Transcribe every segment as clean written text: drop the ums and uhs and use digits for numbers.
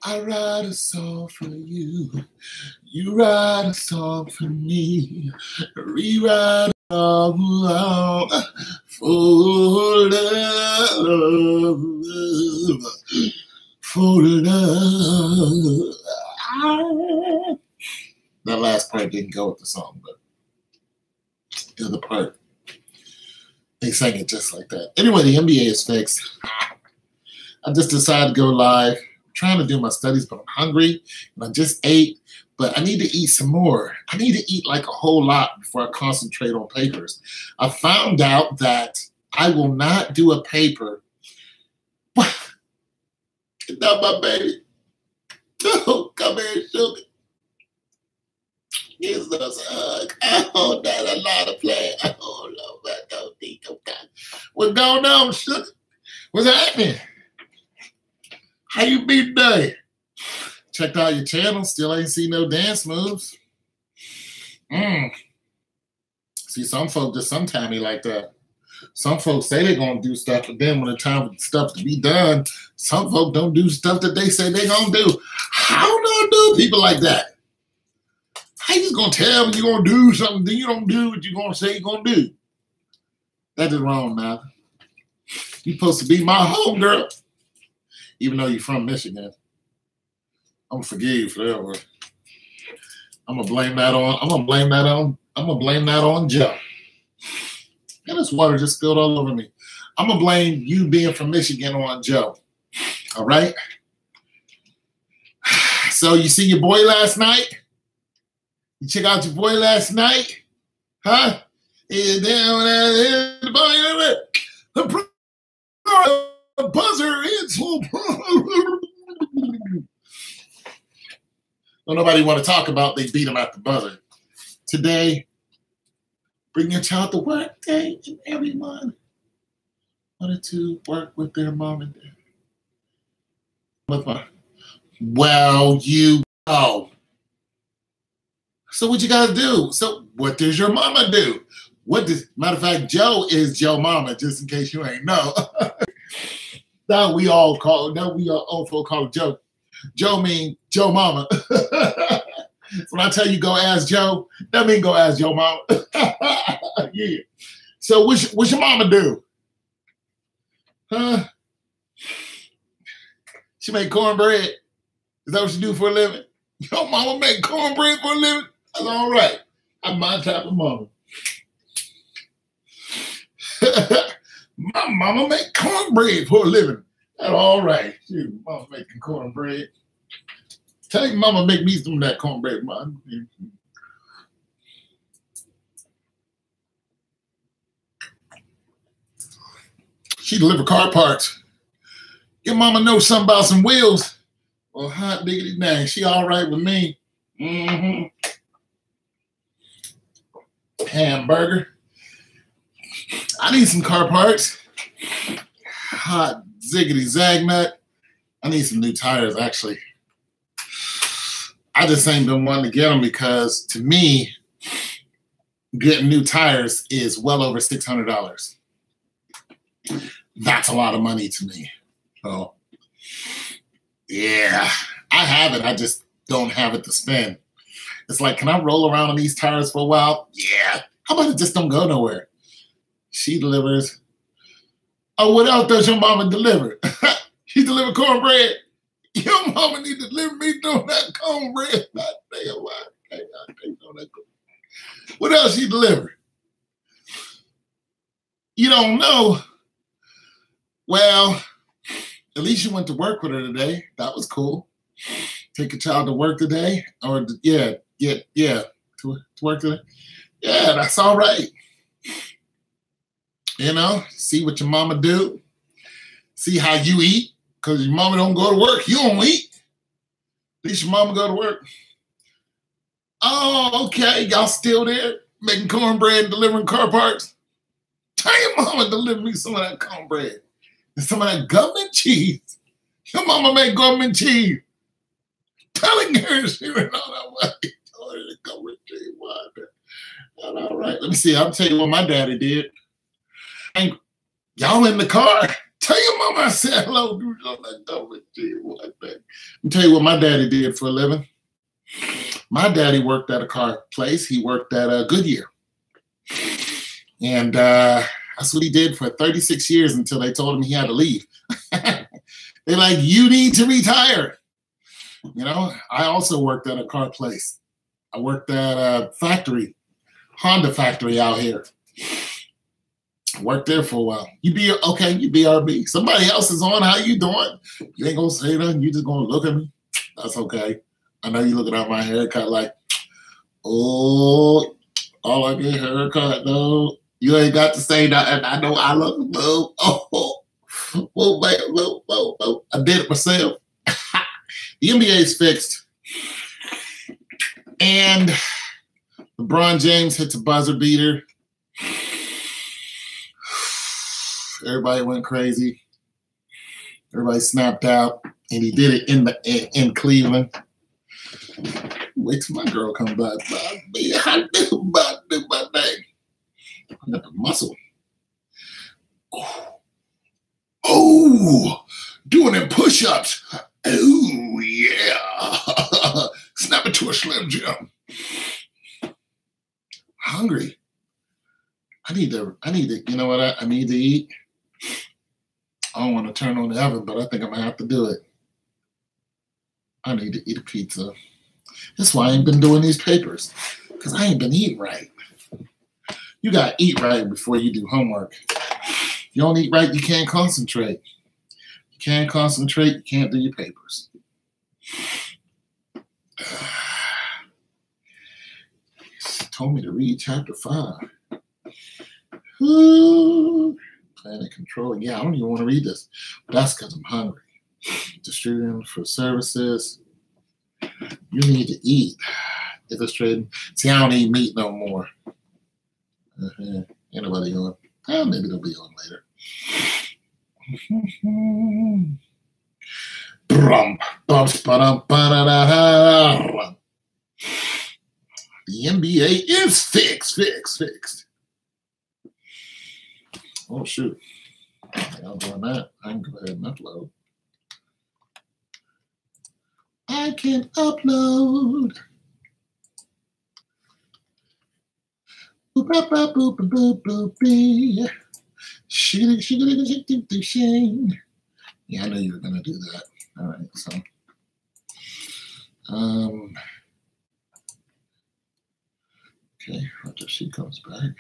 I write a song for you. You write a song for me. Rewrite a song for love. For love. That last part didn't go with the song, but the other part, they sang it just like that. Anyway, the NBA is fixed. I just decided to go live. I'm trying to do my studies, but I'm hungry, and I just ate, but I need to eat some more. I need to eat like a whole lot before I concentrate on papers. I found out that I will not do a paper. Get down, my baby. Oh, come here and show me. Give us a hug. Oh, that's a lot of play. Oh, no, but don't think of that. What's going on, sugar? What's happening? How you be today? Checked out your channel. Still ain't seen no dance moves. See, some folks just sometimes be like that. Some folks say they're going to do stuff, but then when the time for stuff to be done, some folks don't do stuff that they say they're going to do. How do I do people like that? How you just going to tell me you're going to do something, then you don't do what you're going to say you're going to do? That is wrong, man. You're supposed to be my homegirl. Even though you're from Michigan. I'm going to forgive you for that one. I'm going to blame that on Joe. And this water just spilled all over me. I'm going to blame you being from Michigan on Joe. All right? So you see your boy last night? You check out your boy last night? Huh? The buzzer is don't nobody want to talk about they beat him at the buzzer. Today, bring your child to work day, and everyone wanted to work with their mom and dad. Well, you go. So what you guys do? So what does your mama do? Matter of fact, Joe is Joe Mama, just in case you ain't know. Now we all old folk call it Joe. Joe mean Joe Mama. When I tell you go ask Joe, that mean go ask Joe Mama. Yeah. So what's your mama do? Huh? She make cornbread. Is that what she do for a living? Your mama make cornbread for a living? That's all right. I'm my type of mama. My mama make cornbread for a living. That's all right. Shoot, mama making cornbread. Tell your mama make me some of that cornbread, man. She deliver car parts. Your mama knows something about some wheels. Well, hot diggity dang, she all right with me. Hamburger. I need some car parts. Hot ziggity zagnut. I need some new tires, actually. I just ain't been wanting to get them because, to me, getting new tires is well over $600. That's a lot of money to me. So, yeah, I have it. I just don't have it to spend. It's like, can I roll around on these tires for a while? Yeah. How about it just don't go nowhere? She delivers. Oh, what else does your mama deliver? She deliver cornbread. Your mama need to deliver me doing that cornbread. What else she deliver? You don't know. Well, at least you went to work with her today. That was cool. Take a child to work today, or to work today. Yeah, that's all right. You know, see what your mama do. See how you eat, because your mama don't go to work. You don't eat. At least your mama go to work. Oh, okay. Y'all still there? making cornbread and delivering car parts. Tell your mama deliver me some of that cornbread and some of that government cheese. Your mama make government cheese. Telling her she went on that way. Tell her the government cheese. All right, let me see. I'll tell you what my daddy did. Y'all in the car. Tell your mama I said hello. Do that government cheese. Let me tell you what my daddy did for a living. My daddy worked at a car place. He worked at Goodyear. And that's what he did for 36 years until they told him he had to leave. They're like, you need to retire. You know, I also worked at a car place. I worked at a factory, Honda factory out here. I worked there for a while. You BRB. Somebody else is on. How you doing? You ain't gonna say nothing. You just gonna look at me. That's okay. I know you looking at my haircut like, oh, all I get haircut though. You ain't got to say nothing. I know I look low. Oh, whoa. I did it myself. The NBA is fixed. And LeBron James hits a buzzer beater. Everybody went crazy. Everybody snapped out. And he did it in Cleveland. Wait till my girl comes back. How do my thing? I got the muscle. Oh, doing them push-ups. Oh, yeah. Snap it to a Slim Jim. Hungry. I need to, you know what I need to eat? I don't want to turn on the oven, but I think I'm going to have to do it. I need to eat a pizza. That's why I ain't been doing these papers, because I ain't been eating right. You got to eat right before you do homework. If you don't eat right, you can't concentrate. You can't concentrate, you can't do your papers. He told me to read chapter 5. Ooh, planning controlling. Yeah, I don't even want to read this. But that's because I'm hungry. Distributing for services. You need to eat. Illustrating. See, I don't eat meat no more. Ain't nobody on. Maybe they'll be on later. The NBA is fixed. Oh, shoot. I'm doing that. I can go ahead and upload. I can upload. Boop, boop, boop, boop, boop, boop, boop. Yeah, I know you were going to do that. All right, so. Okay, after she comes back.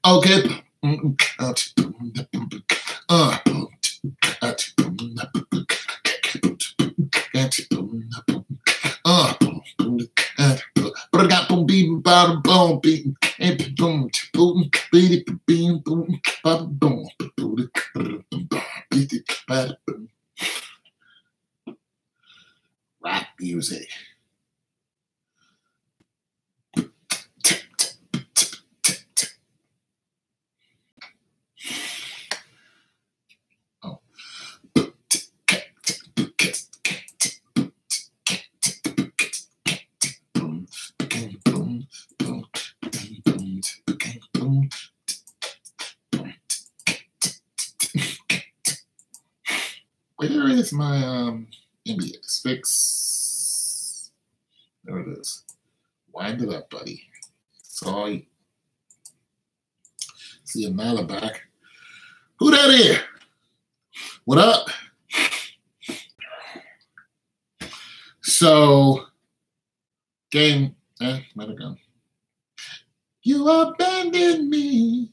Okay. Rap music. Where is my NBA fix? There it is. Wind it up, buddy. Sorry. See Nala back. Who that is? What up? So, game. Let it go. You abandoned me.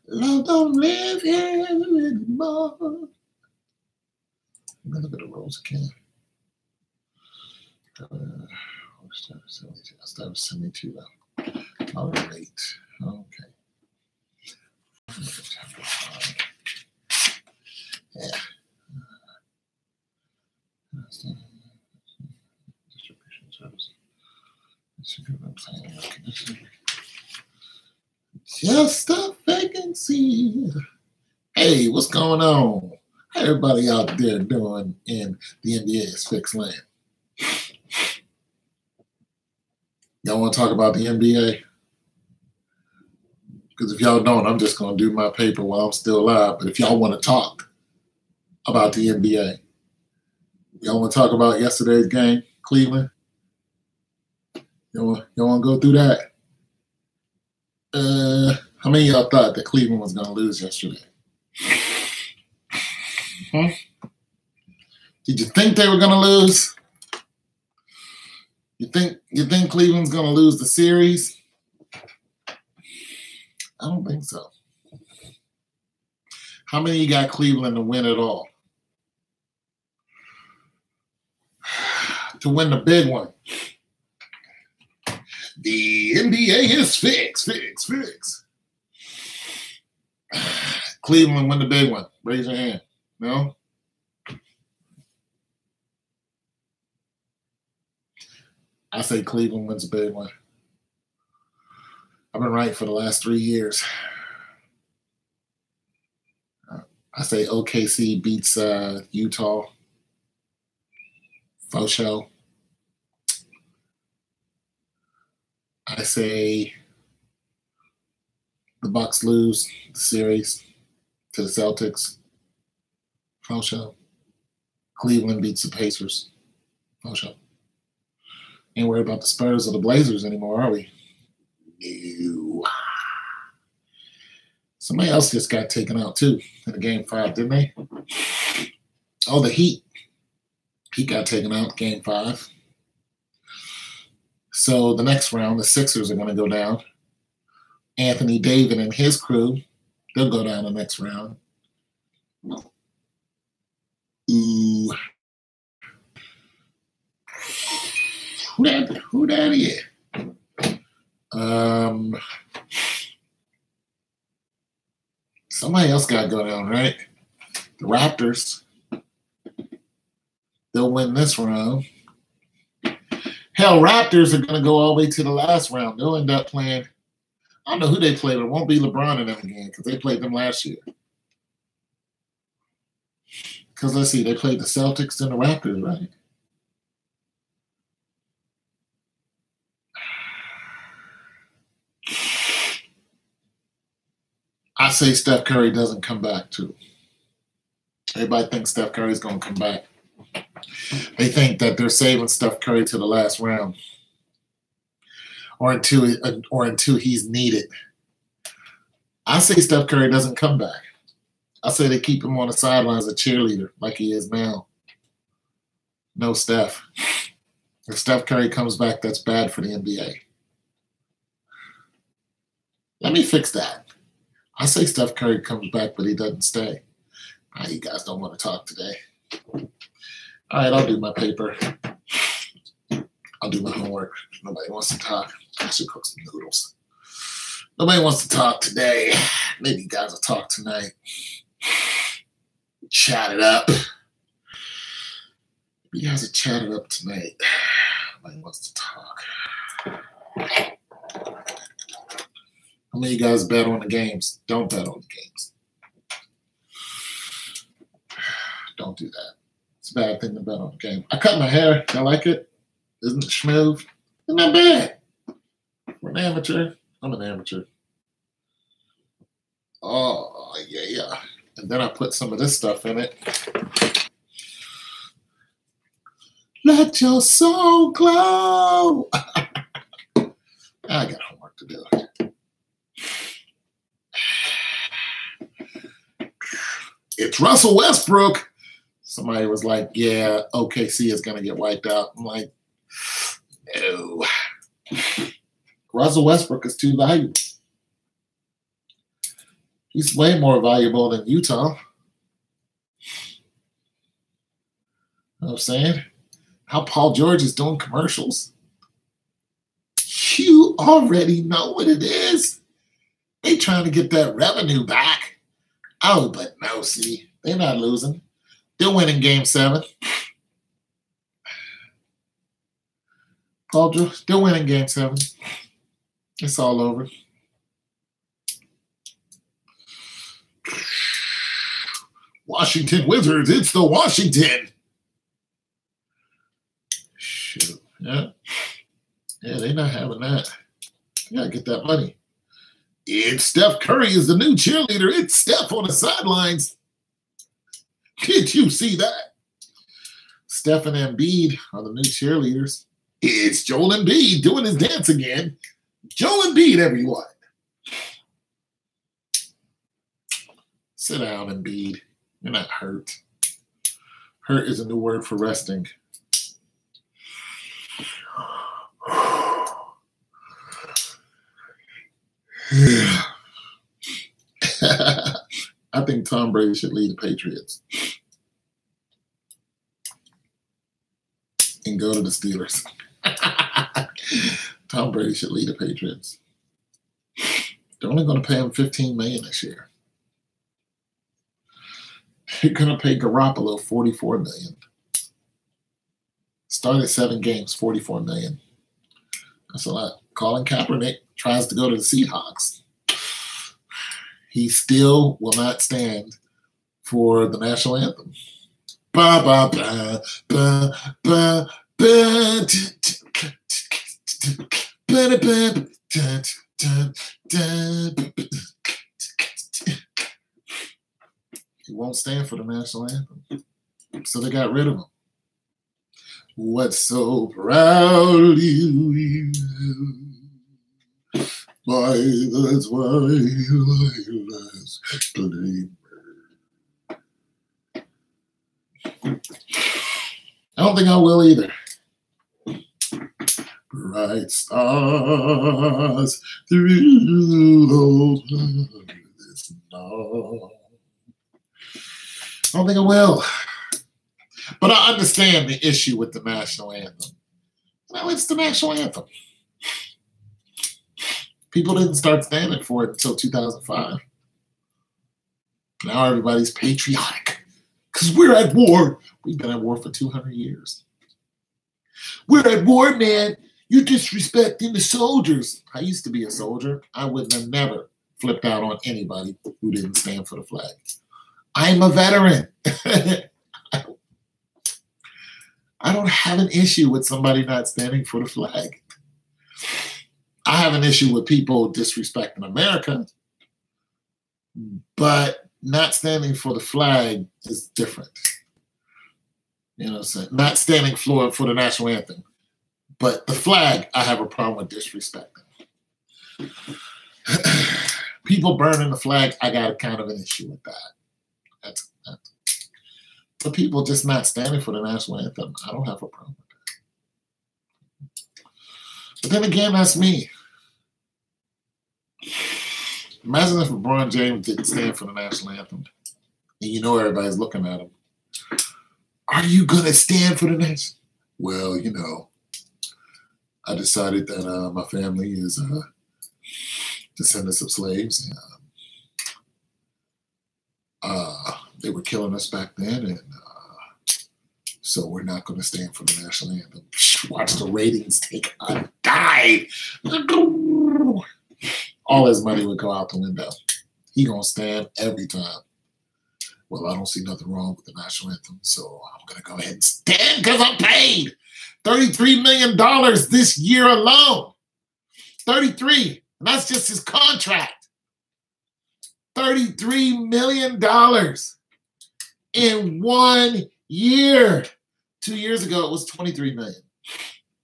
Love don't live here anymore. I'm gonna look at the rules again. I started 72 now. All right. Okay. Just a vacancy. Hey, what's going on? How everybody out there doing in the NBA's fixed lane? Y'all want to talk about the NBA? Because if y'all don't, I'm just going to do my paper while I'm still alive. But if y'all want to talk about the NBA, y'all want to talk about yesterday's game, Cleveland? Y'all want to go through that? How many of y'all thought that Cleveland was going to lose yesterday? Did you think they were going to lose? You think Cleveland's going to lose the series? I don't think so. How many of you got Cleveland to win it all? To win the big one. The NBA is fixed. Cleveland win the big one. Raise your hand. No? I say Cleveland wins the big one. I've been right for the last 3 years. I say OKC beats Utah. Faux show. I say the Bucks lose the series to the Celtics. Faux show. Cleveland beats the Pacers. Faux show. Ain't worried about the Spurs or the Blazers anymore, are we? No. Somebody else just got taken out too in the game 5, didn't they? Oh, the Heat. Heat got taken out in game 5. So the next round, the Sixers are going to go down. Anthony Davis and his crew, they'll go down the next round. Ooh. Who that is? Somebody else got to go down, right? The Raptors. They'll win this round. Hell, Raptors are going to go all the way to the last round. They'll end up playing. I don't know who they play, but it won't be LeBron and them again because they played them last year. Because let's see, they played the Celtics and the Raptors, right? I say Steph Curry doesn't come back too. Everybody thinks Steph Curry's going to come back. They think that they're saving Steph Curry to the last round, or until he's needed. I say Steph Curry doesn't come back. I say they keep him on the sidelines as a cheerleader like he is now. No Steph. If Steph Curry comes back, that's bad for the NBA. Let me fix that. I say Steph Curry comes back, but he doesn't stay. You guys don't want to talk today. All right, I'll do my paper. I'll do my homework. Nobody wants to talk. I should cook some noodles. Nobody wants to talk today. Maybe you guys will talk tonight. Chat it up. You guys will chat it up tonight. Nobody wants to talk. How many of you guys bet on the games? Don't bet on the games. Don't do that. It's a bad thing to bet on the game. I cut my hair. I like it. Isn't it smooth? Isn't that bad? For an amateur. I'm an amateur. Oh, yeah. And then I put some of this stuff in it. Let your soul glow. I got homework to do. It's Russell Westbrook. Somebody was like, yeah, OKC is going to get wiped out. I'm like, no. Russell Westbrook is too valuable. He's way more valuable than Utah. You know what I'm saying? How Paul George is doing commercials. You already know what it is. They trying to get that revenue back. Oh, but no, see, they're not losing. They'll win in game 7. Paul George, they'll win in game 7. It's all over. Washington Wizards, it's the Washington. Shoot. Yeah. Yeah, they're not having that. You gotta get that money. It's Steph Curry is the new cheerleader. It's Steph on the sidelines. Did you see that? Steph and Embiid are the new cheerleaders. It's Joel Embiid doing his dance again. Joel Embiid, everyone. Sit down, Embiid. You're not hurt. Hurt is a new word for resting. I think Tom Brady should lead the Patriots and go to the Steelers. Tom Brady should lead the Patriots. They're only going to pay him $15 million this year. You're going to pay Garoppolo $44 million. Started 7 games, $44 million. That's a lot. Colin Kaepernick tries to go to the Seahawks. He still will not stand for the national anthem. Ba ba ba ba ba ba. He won't stand for the national anthem. So they got rid of him. What's so proudly you? Why, that's why you last play. I don't think I will either. Bright stars through those this night. I don't think I will. But I understand the issue with the national anthem. Well, it's the national anthem. People didn't start standing for it until 2005. Now everybody's patriotic because we're at war. We've been at war for 200 years. We're at war, man. You're disrespecting the soldiers. I used to be a soldier. I would have never flipped out on anybody who didn't stand for the flag. I'm a veteran. I don't have an issue with somebody not standing for the flag. I have an issue with people disrespecting America, but not standing for the flag is different. You know what I'm saying? Not standing for the national anthem. But the flag, I have a problem with disrespecting. People burning the flag, I got a kind of an issue with that. That's but people just not standing for the national anthem, I don't have a problem with that. But then again, that's me. Imagine if LeBron James didn't stand for the national anthem. And you know everybody's looking at him. Are you going to stand for the national? Well, you know, I decided that my family is descendants of slaves. And, they were killing us back then, and so we're not going to stand for the national anthem. Watch the ratings take a dive. All his money would go out the window. He going to stand every time. Well, I don't see nothing wrong with the national anthem, so I'm going to go ahead and stand because I'm paid $33 million this year alone. 33, and that's just his contract. $33 million in 1 year. 2 years ago, it was $23 million.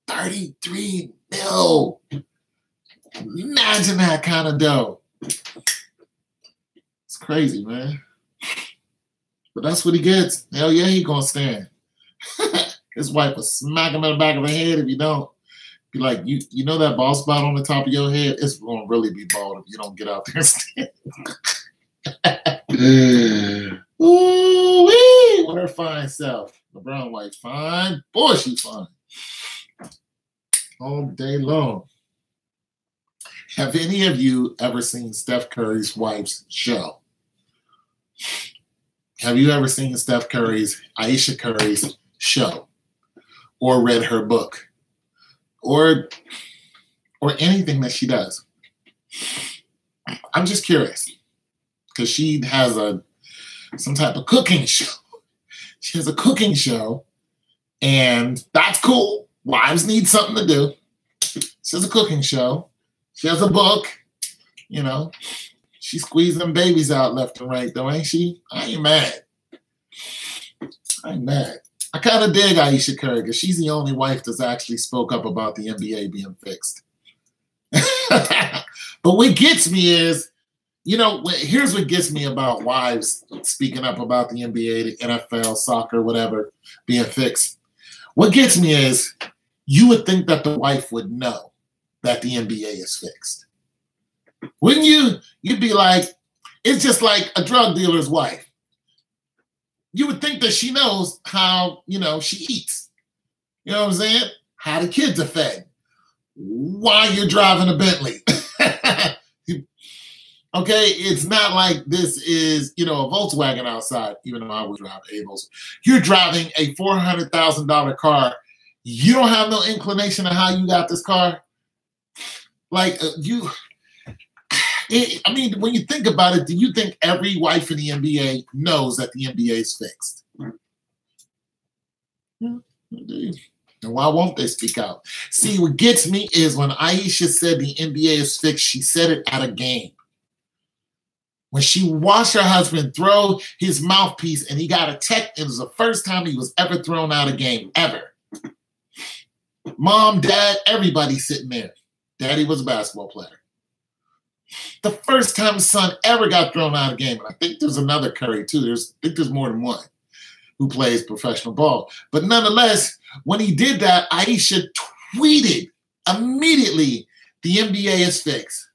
33 mil. Imagine that kind of dough. It's crazy, man. But that's what he gets. Hell yeah, he gonna stand. His wife will smack him in the back of the head if you don't. Be like, you know that bald spot on the top of your head? It's gonna really be bald if you don't get out there and stand. Ooh-wee, what her fine self. The brown wife fine. Boy, she fine. All day long. Have any of you ever seen Steph Curry's wife's show? Have you ever seen Aisha Curry's show? Or read her book? Or anything that she does? I'm just curious. Because she has a some type of cooking show. She has a cooking show, and that's cool. Wives need something to do. She has a cooking show. She has a book. You know, she's squeezing babies out left and right, though, ain't she? I ain't mad. I kind of dig Ayesha Curry because she's the only wife that's actually spoke up about the NBA being fixed. But what gets me is, you know, here's what gets me about wives speaking up about the NBA, the NFL, soccer, whatever, being fixed. What gets me is you would think that the wife would know that the NBA is fixed. Wouldn't you? You'd be like, it's just like a drug dealer's wife. You would think that she knows how, you know, she eats. You know what I'm saying? How the kids are fed. Why you're driving a Bentley. Okay, it's not like this is, you know, a Volkswagen outside, even though I would drive a Volkswagen. You're driving a $400,000 car. You don't have no inclination of how you got this car. Like, I mean, when you think about it, do you think every wife in the NBA knows that the NBA is fixed? Yeah, and why won't they speak out? See, what gets me is when Ayesha said the NBA is fixed, she said it at a game. When she watched her husband throw his mouthpiece and he got a tech, it was the first time he was ever thrown out of a game, ever. Mom, dad, everybody sitting there. Daddy was a basketball player. The first time his son ever got thrown out of a game. And I think there's another Curry, too. I think there's more than one who plays professional ball. But nonetheless, when he did that, Ayesha tweeted immediately, the NBA is fixed.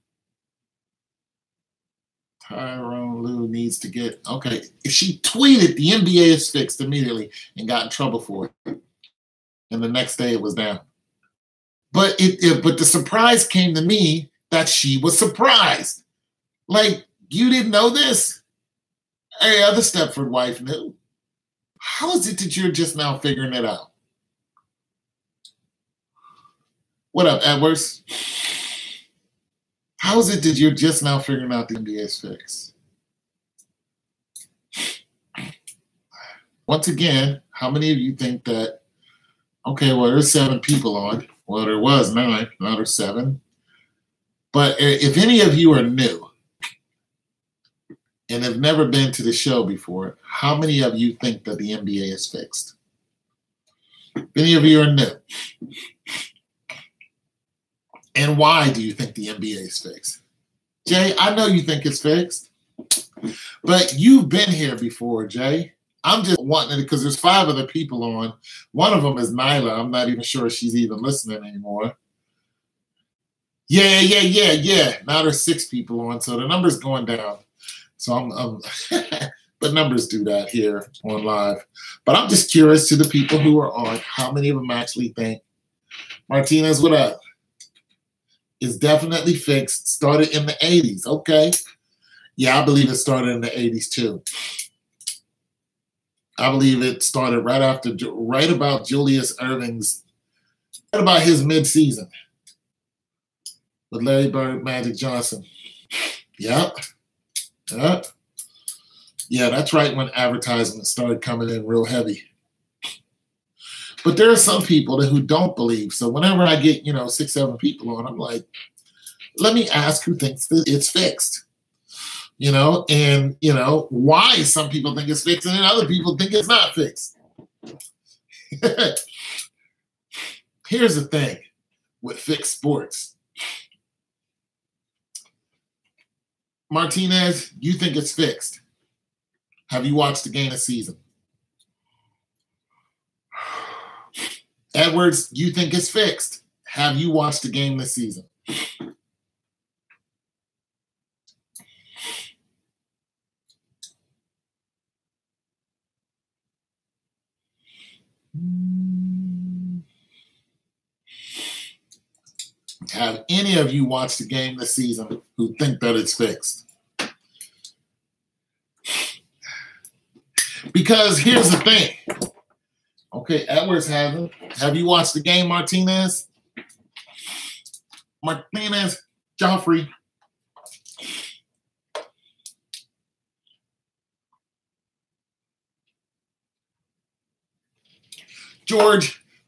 Tyronn Lue needs to get, okay. She tweeted the NBA is fixed immediately and got in trouble for it. And the next day it was down. But but the surprise came to me that she was surprised. Like, you didn't know this? Hey, other Stepford wife knew. How is it that you're just now figuring it out? What up, Edwards? How is it that you're just now figuring out the NBA is fixed? Once again, how many of you think that, okay, well, there's 7 people on. Well, there was 9, now there's 7. But if any of you are new and have never been to the show before, how many of you think that the NBA is fixed? If any of you are new. And why do you think the NBA is fixed? Jay, I know you think it's fixed, but you've been here before, Jay. I'm just wanting it because there's 5 other people on. One of them is Nyla. I'm not even sure she's even listening anymore. Yeah. Now there's 6 people on, so the number's going down. So I'm but numbers do that here on live. But I'm just curious to the people who are on, how many of them actually think Martinez, what up? Is definitely fixed. Started in the 80s. Okay. Yeah, I believe it started in the 80s too. I believe it started right about Julius Erving's, right about his mid-season with Larry Bird, Magic Johnson. Yep. Yeah, that's right when advertisements started coming in real heavy. But there are some people who don't believe. So whenever I get, 6, 7 people on, I'm like, let me ask who thinks that it's fixed. And why some people think it's fixed and then other people think it's not fixed. Here's the thing with fixed sports. Martinez, you think it's fixed. Have you watched the game this season? Edwards, you think it's fixed. Have you watched the game this season? Have any of you watched the game this season who think that it's fixed? Because here's the thing. Okay, Edwards hasn't. Have you watched the game, Martinez? Martinez, Joffrey.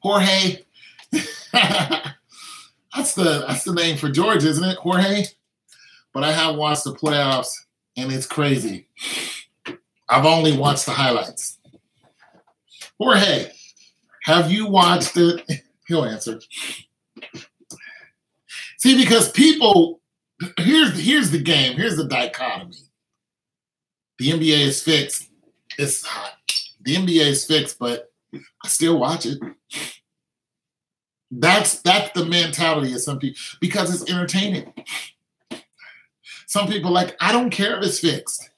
Jorge. That's the name for George, isn't it? Jorge. But I have watched the playoffs, and it's crazy. I've only watched the highlights. Jorge, have you watched it? He'll answer. See, because people, here's the game. Here's the dichotomy. The NBA is fixed. It's hot. The NBA is fixed, but I still watch it. That's the mentality of some people because it's entertaining. Some people are like, I don't care if it's fixed.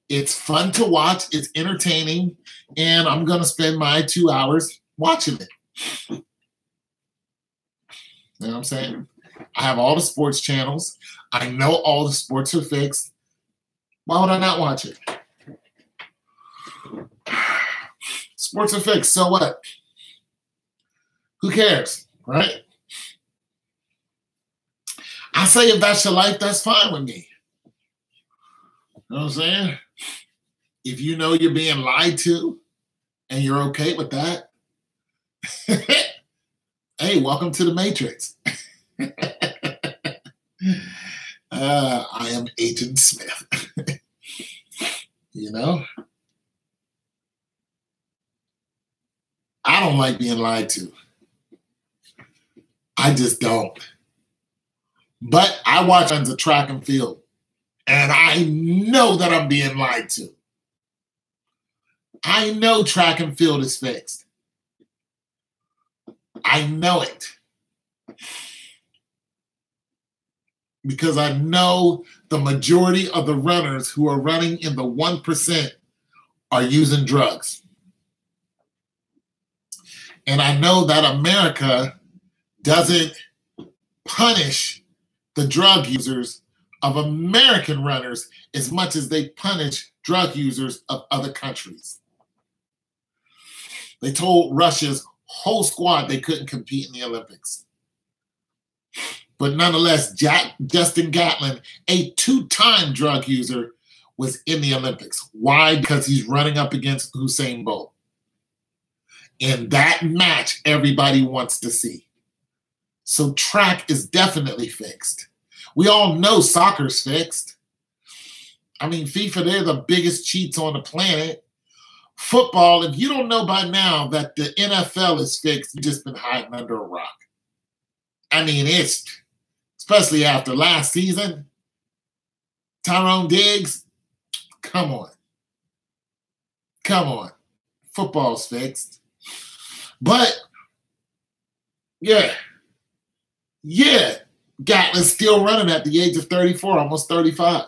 It's fun to watch. It's entertaining. And I'm going to spend my 2 hours watching it. You know what I'm saying? I have all the sports channels. I know all the sports are fixed. Why would I not watch it? Sports are fixed. So what? Who cares, right? I say if that's your life, that's fine with me. You know what I'm saying? If you know you're being lied to and you're okay with that, hey, welcome to the Matrix. I am Agent Smith. You know? I don't like being lied to. I just don't. But I watch tons of track and field, and I know that I'm being lied to. I know track and field is fixed. I know it. Because I know the majority of the runners who are running in the 1% are using drugs. And I know that America doesn't punish the drug users of American runners as much as they punish drug users of other countries. They told Russia's whole squad they couldn't compete in the Olympics. But nonetheless, Justin Gatlin, a 2-time drug user, was in the Olympics. Why? Because he's running up against Usain Bolt. In that match, everybody wants to see. So track is definitely fixed. We all know soccer's fixed. I mean, FIFA, they're the biggest cheats on the planet. Football, if you don't know by now that the NFL is fixed, you've just been hiding under a rock. I mean, it's, especially after last season, Tyrone Diggs, come on. Come on. Football's fixed. But, yeah, Gatlin's still running at the age of 34, almost 35.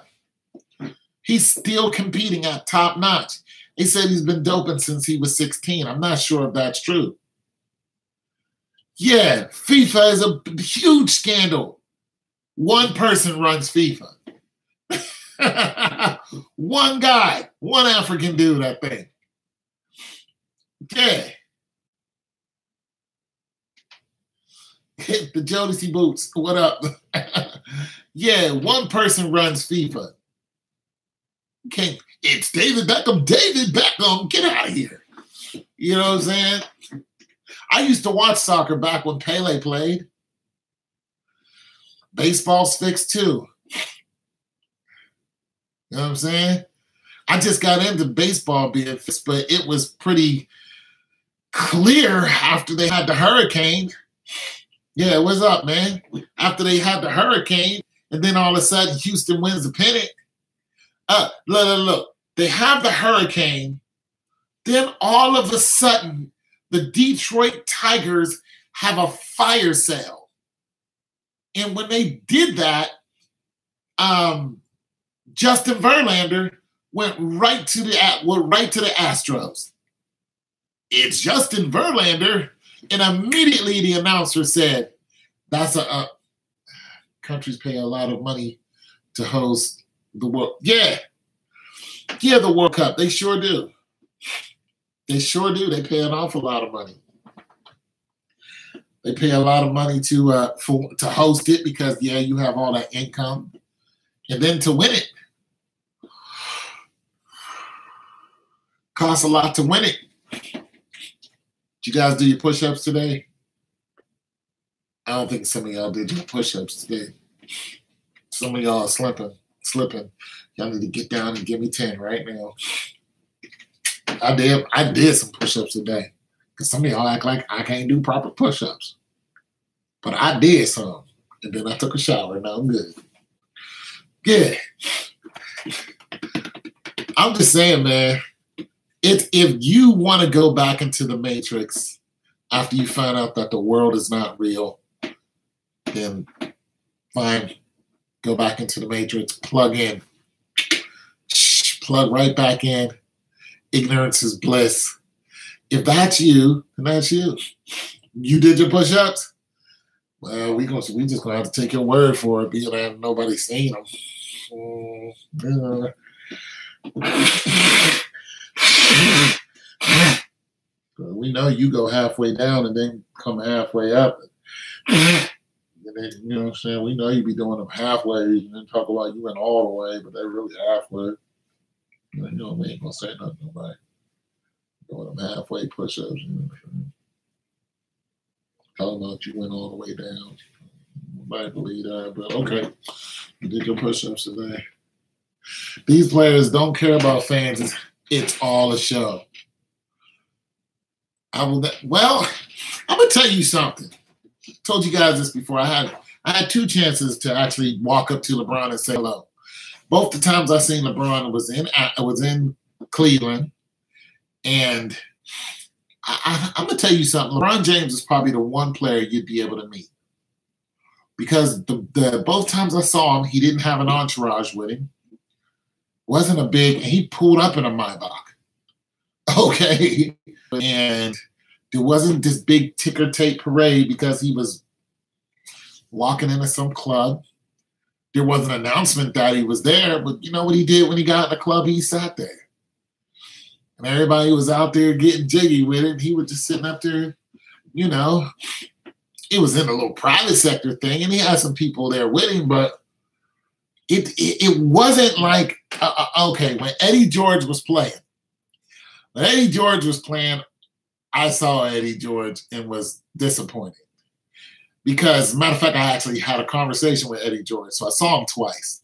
He's still competing at top notch. They said he's been doping since he was 16. I'm not sure if that's true. Yeah, FIFA is a huge scandal. One person runs FIFA. One guy, one African dude, I think. Yeah. Hit the Jodeci boots. What up? Yeah, one person runs FIFA. Okay, it's David Beckham. David Beckham, get out of here. You know what I'm saying? I used to watch soccer back when Pele played. Baseball's fixed too. You know what I'm saying? I just got into baseball being fixed, but it was pretty clear after they had the hurricane. Yeah, what's up, man? After they had the hurricane, and then all of a sudden Houston wins the pennant. Look. They have the hurricane. Then all of a sudden, the Detroit Tigers have a fire sale. And when they did that, Justin Verlander went right to the Astros. It's Justin Verlander. And immediately the announcer said, that's countries pay a lot of money to host the World. Yeah, the World Cup. They sure do. They sure do. They pay an awful lot of money. They pay a lot of money to host it because, yeah, you have all that income. And then to win it, costs a lot to win it. Did you guys do your push-ups today? I don't think some of y'all did your push-ups today. Some of y'all are slipping. Y'all need to get down and give me 10 right now. I did some push-ups today. Because some of y'all act like I can't do proper push-ups. But I did some. And then I took a shower. Now I'm good. Good. I'm just saying, man, if you want to go back into the Matrix after you find out that the world is not real, then fine. Go back into the Matrix. Plug in. Plug right back in. Ignorance is bliss. If that's you, then that's you. You did your push-ups? Well, we just gonna have to take your word for it, being that nobody's seen them. We know you go halfway down and then come halfway up. And then, you know what I'm saying? We know you be doing them halfway and then talk about you went all the way, but they're really halfway. You know, we ain't gonna say nothing to nobody. Doing them halfway push-ups, you know what I'm saying? Talking about you went all the way down. Nobody believe that, but okay. You did your push-ups today. These players don't care about fans. It's all a show. Well, I'm gonna tell you something. I told you guys this before. I had 2 chances to actually walk up to LeBron and say hello. Both the times I seen LeBron was in Cleveland, and I'm gonna tell you something. LeBron James is probably the one player you'd be able to meet, because the both times I saw him, he didn't have an entourage with him. Wasn't a big, and he pulled up in a Maybach. Okay, and there wasn't this big ticker tape parade because he was walking into some club. There was an announcement that he was there, but you know what he did when he got in the club? He sat there. And everybody was out there getting jiggy with it. He was just sitting up there, you know. It was in a little private sector thing, and he had some people there with him, but it wasn't like, okay, when Eddie George was playing, I saw Eddie George and was disappointed. Because, as a matter of fact, I actually had a conversation with Eddie George, so I saw him twice.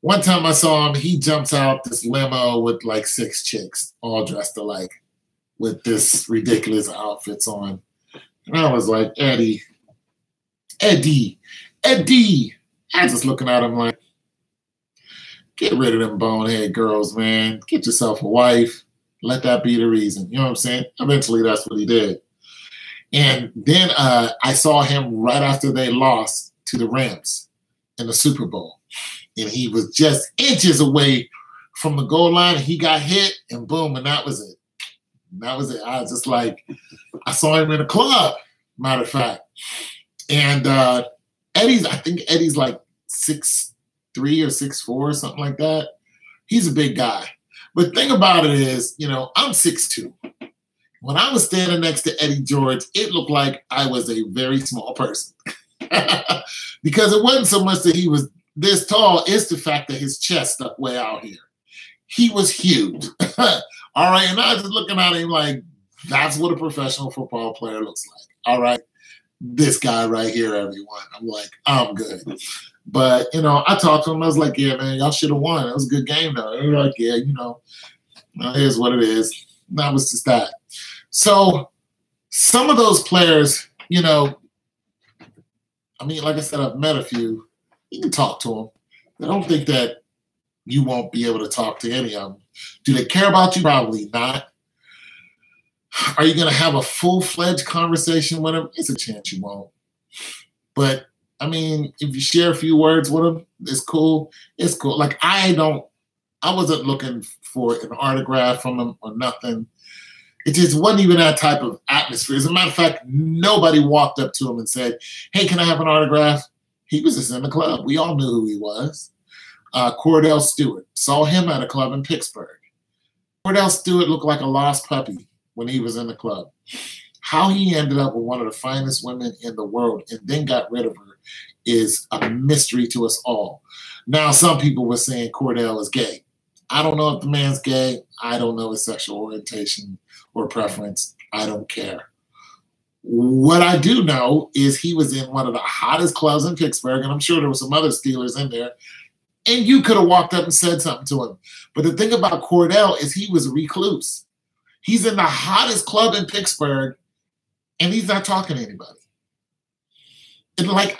One time I saw him, he jumps out this limo with like 6 chicks, all dressed alike, with this ridiculous outfits on. And I was like, Eddie. I was just looking at him like, get rid of them bonehead girls, man. Get yourself a wife. Let that be the reason. You know what I'm saying? Eventually, that's what he did. And then I saw him right after they lost to the Rams in the Super Bowl. And he was just inches away from the goal line. And he got hit, and boom, and that was it. That was it. I was just like, I saw him in a club, matter of fact. And I think Eddie's like 6'3" or 6'4", or something like that. He's a big guy. But the thing about it is, you know, I'm 6'2". When I was standing next to Eddie George, it looked like I was a very small person. Because it wasn't so much that he was this tall, it's the fact that his chest stuck way out here. He was huge. All right, and I was just looking at him like, that's what a professional football player looks like. All right, this guy right here, everyone. I'm like, I'm good. But, you know, I talked to him. I was like, yeah, man, y'all should have won. It was a good game, though. They were like, yeah, you know, here's what it is. That was just that. So some of those players, you know, I mean, like I said, I've met a few. You can talk to them. I don't think that you won't be able to talk to any of them. Do they care about you? Probably not. Are you going to have a full-fledged conversation with them? It's a chance you won't. But, I mean, if you share a few words with them, it's cool. It's cool. Like, I wasn't looking for an autograph from them or nothing. It just wasn't even that type of atmosphere. As a matter of fact, nobody walked up to him and said, hey, can I have an autograph? He was just in the club. We all knew who he was. Cordell Stewart. Saw him at a club in Pittsburgh. Cordell Stewart looked like a lost puppy when he was in the club. How he ended up with one of the finest women in the world and then got rid of her is a mystery to us all. Now, some people were saying Cordell is gay. I don't know if the man's gay. I don't know his sexual orientation or preference. I don't care. What I do know is he was in one of the hottest clubs in Pittsburgh, and I'm sure there were some other Steelers in there, and you could have walked up and said something to him. But the thing about Cordell is he was a recluse. He's in the hottest club in Pittsburgh, and he's not talking to anybody. And like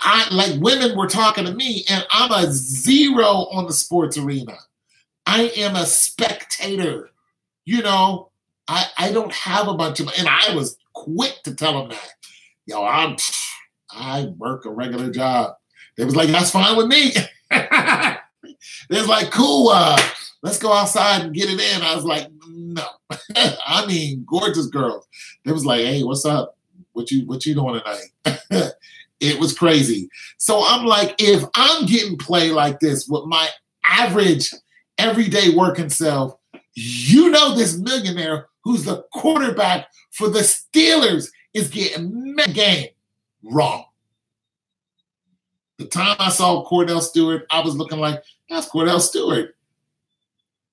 women were talking to me, and I'm a zero on the sports arena. I am a spectator. You know, I don't have a bunch of, and I was quick to tell them that. Yo, I work a regular job. They was like, that's fine with me. They was like, cool, let's go outside and get it in. I was like, no. I mean, gorgeous girls. They was like, hey, what's up? What you doing tonight? It was crazy. So I'm like, if I'm getting play like this with my average everyday working self, you know this millionaire who's the quarterback for the Steelers is getting game wrong. The time I saw Cordell Stewart, I was looking like, that's Cordell Stewart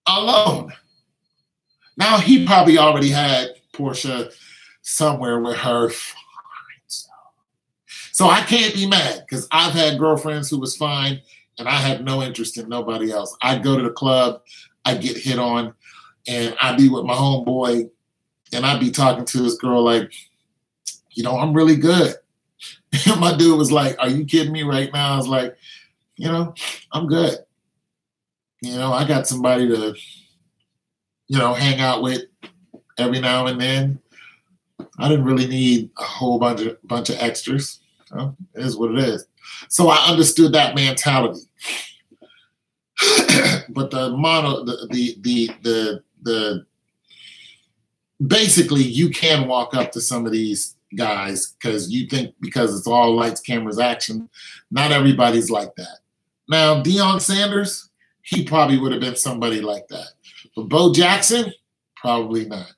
alone. Now, he probably already had Portia somewhere with her. So I can't be mad because I've had girlfriends who was fine and I had no interest in nobody else. I'd go to the club, I'd get hit on, and I'd be with my homeboy and I'd be talking to this girl like, you know, I'm really good. And my dude was like, are you kidding me right now? I was like, you know, I'm good. You know, I got somebody to, you know, hang out with every now and then. I didn't really need a whole bunch of extras. You know, it is what it is. So I understood that mentality. But basically you can walk up to some of these guys because you think because it's all lights, cameras, action. Not everybody's like that. Now, Deion Sanders, he probably would have been somebody like that. But Bo Jackson, probably not.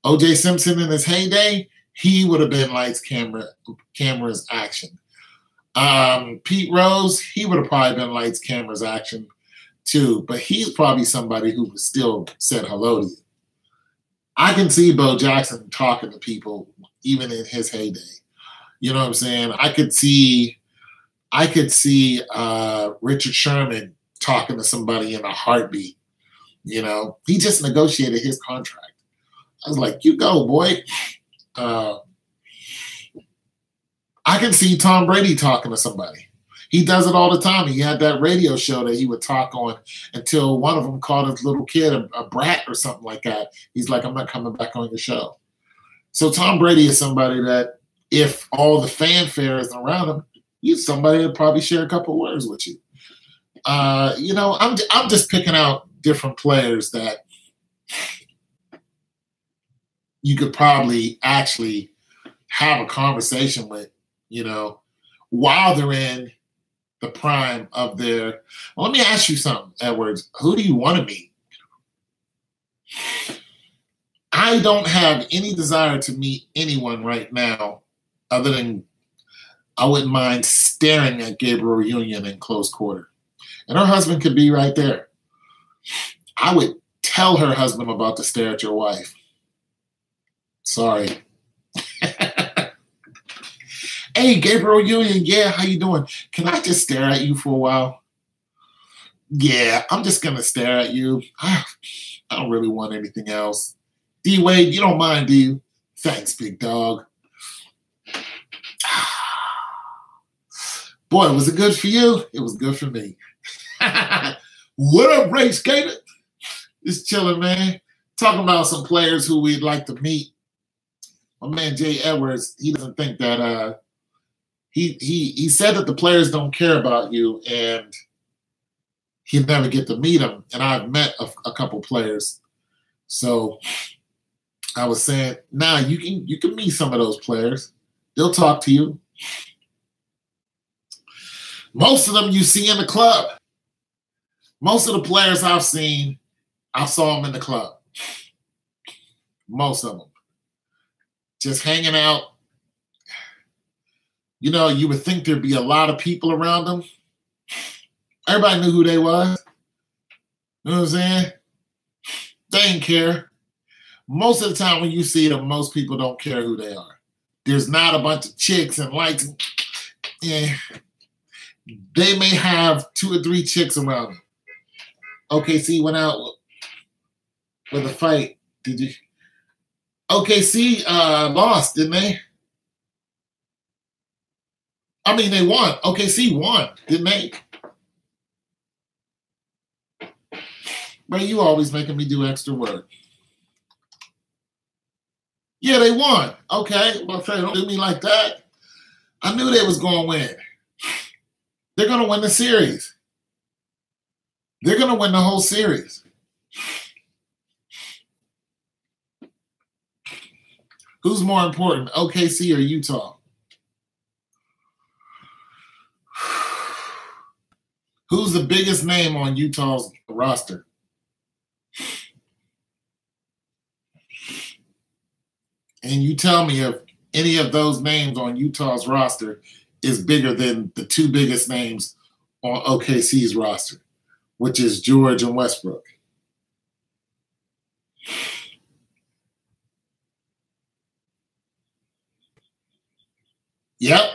O.J. Simpson in his heyday, he would have been lights, cameras, action. Pete Rose, he would have probably been lights, cameras, action too. But he's probably somebody who still said hello to you. I can see Bo Jackson talking to people even in his heyday. You know what I'm saying? I could see Richard Sherman talking to somebody in a heartbeat. You know, he just negotiated his contract. I was like, you go, boy. I can see Tom Brady talking to somebody. He does it all the time. He had that radio show that he would talk on until one of them called his little kid a brat or something like that. He's like, I'm not coming back on your show. So Tom Brady is somebody that if all the fanfare is around him, he's somebody that probably share a couple words with you. You know, I'm just picking out different players that you could probably actually have a conversation with, you know, while they're in the prime of their. Well, let me ask you something, Edwards. Who do you want to meet? I don't have any desire to meet anyone right now other than I wouldn't mind staring at Gabrielle Union in close quarter. And her husband could be right there. I would tell her husband about to stare at your wife. Sorry. Hey, Gabrielle Union, yeah, how you doing? Can I just stare at you for a while? Yeah, I'm just going to stare at you. I don't really want anything else. D-Wade, you don't mind, do you? Thanks, big dog. Boy, was it good for you? It was good for me. What up, Ray Skater? Just chilling, man. Talking about some players who we'd like to meet. My man Jay Edwards, he doesn't think that he said that the players don't care about you and he'd never get to meet them. And I've met a couple players. So I was saying, nah, you can meet some of those players. They'll talk to you. Most of them you see in the club. Most of the players I've seen, I saw them in the club. Most of them. Just hanging out. You know, you would think there'd be a lot of people around them. Everybody knew who they was. You know what I'm saying? They didn't care. Most of the time when you see them, most people don't care who they are. There's not a bunch of chicks and lights. Yeah. They may have 2 or 3 chicks around them. OKC went out with a fight. Did you? OKC lost, didn't they? I mean, they won. OKC won, didn't they? Bro, you always making me do extra work. Yeah, they won. Okay, well, don't do me like that. I knew they was going to win. They're going to win the series. They're going to win the whole series. Who's more important, OKC or Utah? Who's the biggest name on Utah's roster? And you tell me if any of those names on Utah's roster is bigger than the 2 biggest names on OKC's roster, which is George and Westbrook. Yep.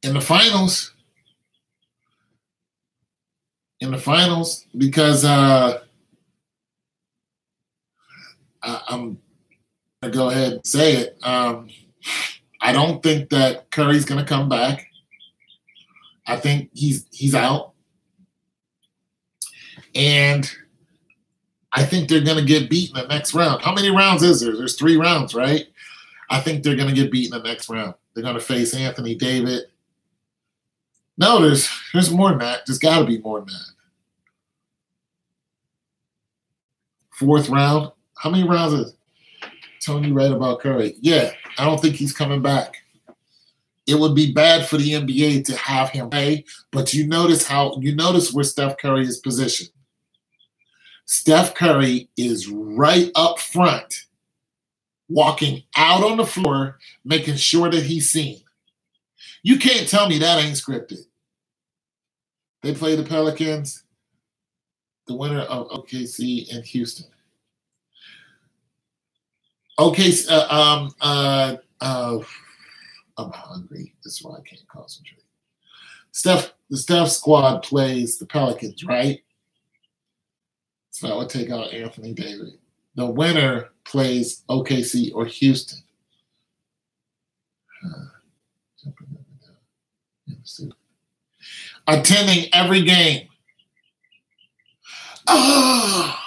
In the finals. Because I'm going to go ahead and say it. I don't think that Curry's going to come back. I think he's out. And I think they're going to get beat in the next round. How many rounds is there? There's 3 rounds, right? I think they're going to get beat in the next round. They're going to face Anthony Davis. No, there's more than that. There's got to be more than that. 4th round. How many rounds is Tony read about Curry? Yeah, I don't think he's coming back. It would be bad for the NBA to have him play, but you notice where Steph Curry is positioned. Steph Curry is right up front, walking out on the floor, making sure that he's seen. You can't tell me that ain't scripted. They play the Pelicans, the winner of OKC and Houston. OKC, I'm hungry. That's why I can't concentrate. The Steph squad plays the Pelicans, right? So I would take out Anthony Davis. The winner plays OKC or Houston. Attending every game. Oh!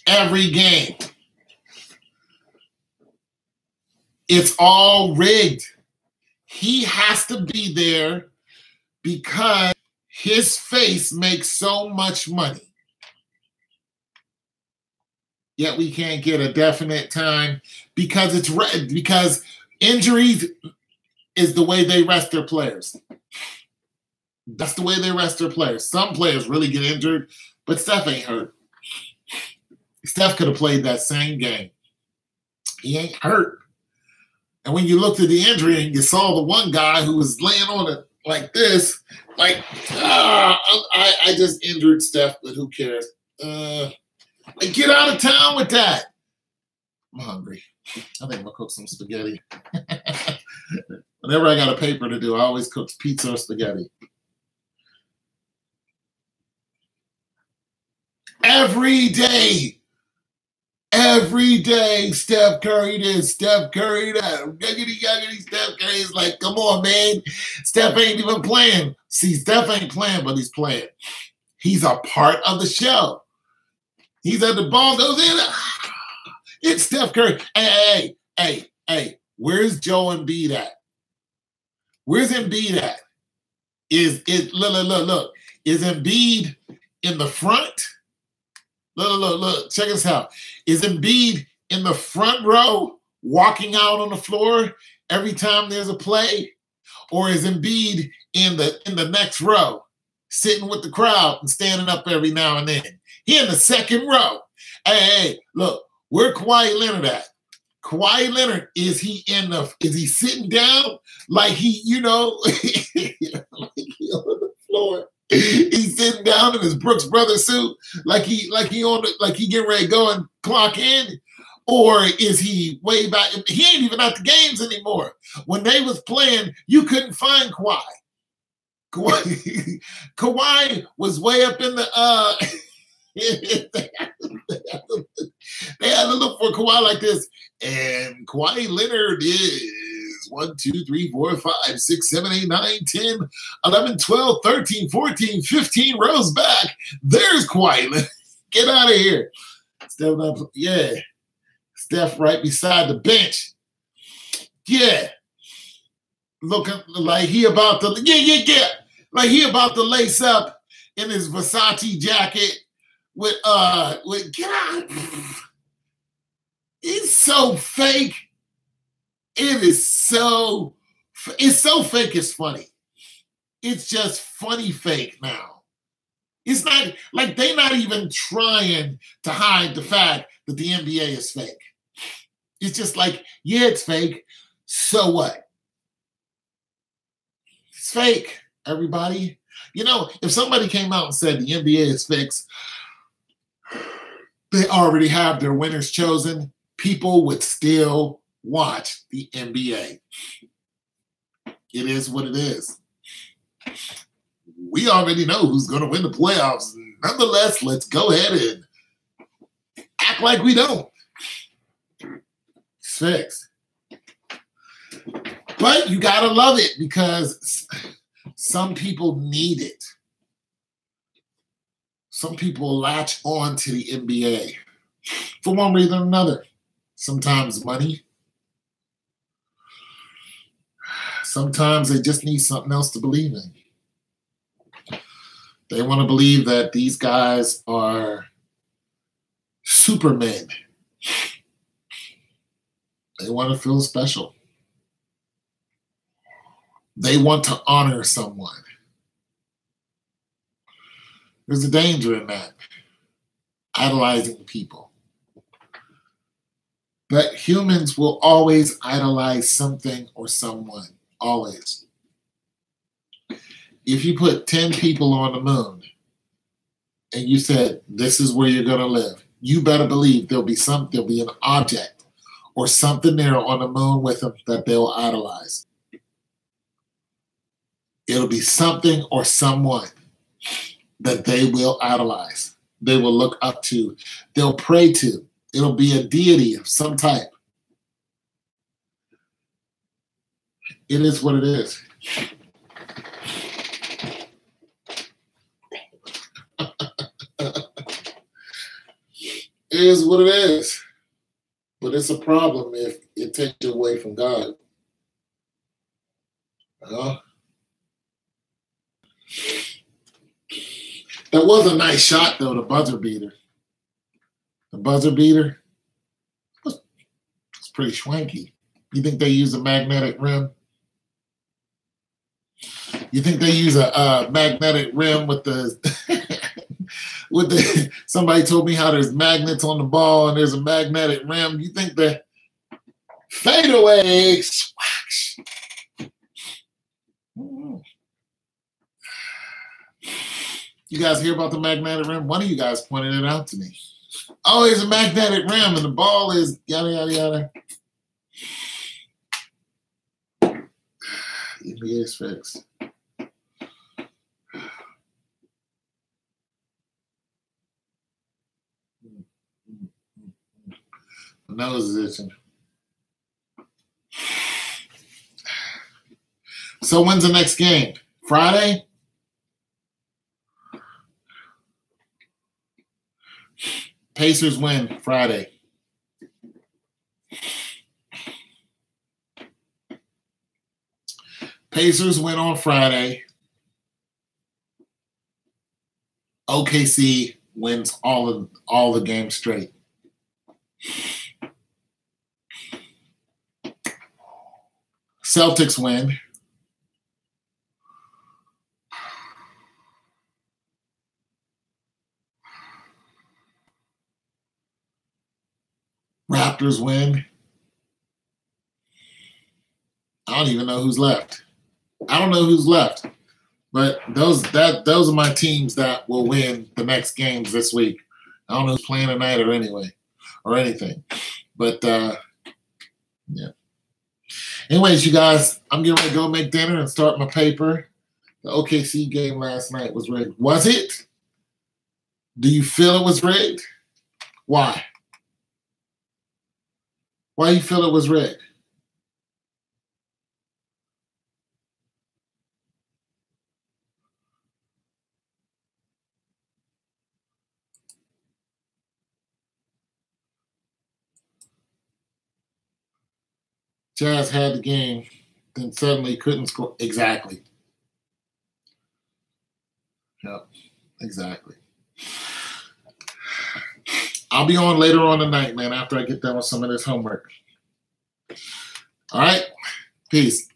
Every game. It's all rigged. He has to be there because his face makes so much money. Yet we can't get a definite time because injuries is the way they rest their players. That's the way they rest their players. Some players really get injured, but Steph ain't hurt. Steph could have played that same game. He ain't hurt. And when you looked at the injury and you saw the one guy who was laying on it like this, like, I just injured Steph, but who cares? Get out of town with that. I'm hungry. I think I'm going to cook some spaghetti. Whenever I got a paper to do, I always cook pizza or spaghetti. Every day, Steph Curry this, Steph Curry that. Yuggity, Steph Curry is like, come on, man. Steph ain't even playing. See, Steph ain't playing, but he's playing. He's a part of the show. He's at the ball goes in. It's Steph Curry. Hey. Where's Joe Embiid at? Where's Embiid at? Look. Is Embiid in the front? Look. Check this out. Is Embiid in the front row walking out on the floor every time there's a play? Or is Embiid in the next row sitting with the crowd and standing up every now and then? He in the second row. Hey, look, where Kawhi Leonard at? Kawhi Leonard, is he sitting down like he, like he on the floor? He's sitting down in his Brooks Brothers suit, like he getting ready to go and clock in, or is he way back? He ain't even at the games anymore. When they was playing, you couldn't find Kawhi. Kawhi was way up in the they had to look for Kawhi like this. And Kawhi Leonard is 1, 2, 3, 4, 5, 6, 7, 8, 9, 10, 11, 12, 13, 14, 15 rows back. There's Kawhi Leonard. Get out of here. Step up. Yeah. Steph right beside the bench. Yeah. Looking like he about to, yeah. Like he about to lace up in his Versace jacket with God. It's so fake. It's so fake it's funny. It's just funny fake now. It's not like they're not even trying to hide the fact that the NBA is fake. It's just like, yeah, it's fake. So what? It's fake, everybody. You know, if somebody came out and said the NBA is fixed, they already have their winners chosen, people would still watch the NBA. It is what it is. We already know who's going to win the playoffs. Nonetheless, let's go ahead and act like we don't. It's fixed. But you got to love it because some people need it. Some people latch on to the NBA for one reason or another. Sometimes money. Sometimes they just need something else to believe in. They want to believe that these guys are supermen. They want to feel special. They want to honor someone. There's a danger in that, idolizing people. But humans will always idolize something or someone, always. If you put 10 people on the moon and you said, this is where you're going to live, you better believe there'll be an object or something there on the moon with them that they'll idolize. It'll be something or someone that they will idolize. They will look up to. They'll pray to. It'll be a deity of some type. It is what it is. It is what it is. But it's a problem if it takes you away from God. That was a nice shot, though, the buzzer beater. The buzzer beater was pretty swanky. You think they use a magnetic rim? You think they use a magnetic rim with the somebody told me how there's magnets on the ball and there's a magnetic rim. You think the fadeaway swash. You guys hear about the magnetic rim? One of you guys pointed it out to me. Oh, it's a magnetic rim and the ball is yada, yada, yada. NBA is fixed. My nose is itching. So when's the next game? Friday? Pacers win Friday. Pacers win on Friday. OKC wins all the games straight. Celtics win. Raptors win. I don't even know who's left. I don't know who's left. But those are my teams that will win the next games this week. I don't know who's playing tonight or anything. But yeah. Anyways, you guys, I'm getting ready to go make dinner and start my paper. The OKC game last night was rigged. Was it? Do you feel it was rigged? Why? Why do you feel it was rigged? Jazz had the game, then suddenly couldn't score. Exactly. Yep, exactly. I'll be on later on tonight, man, after I get done with some of this homework. All right? Peace.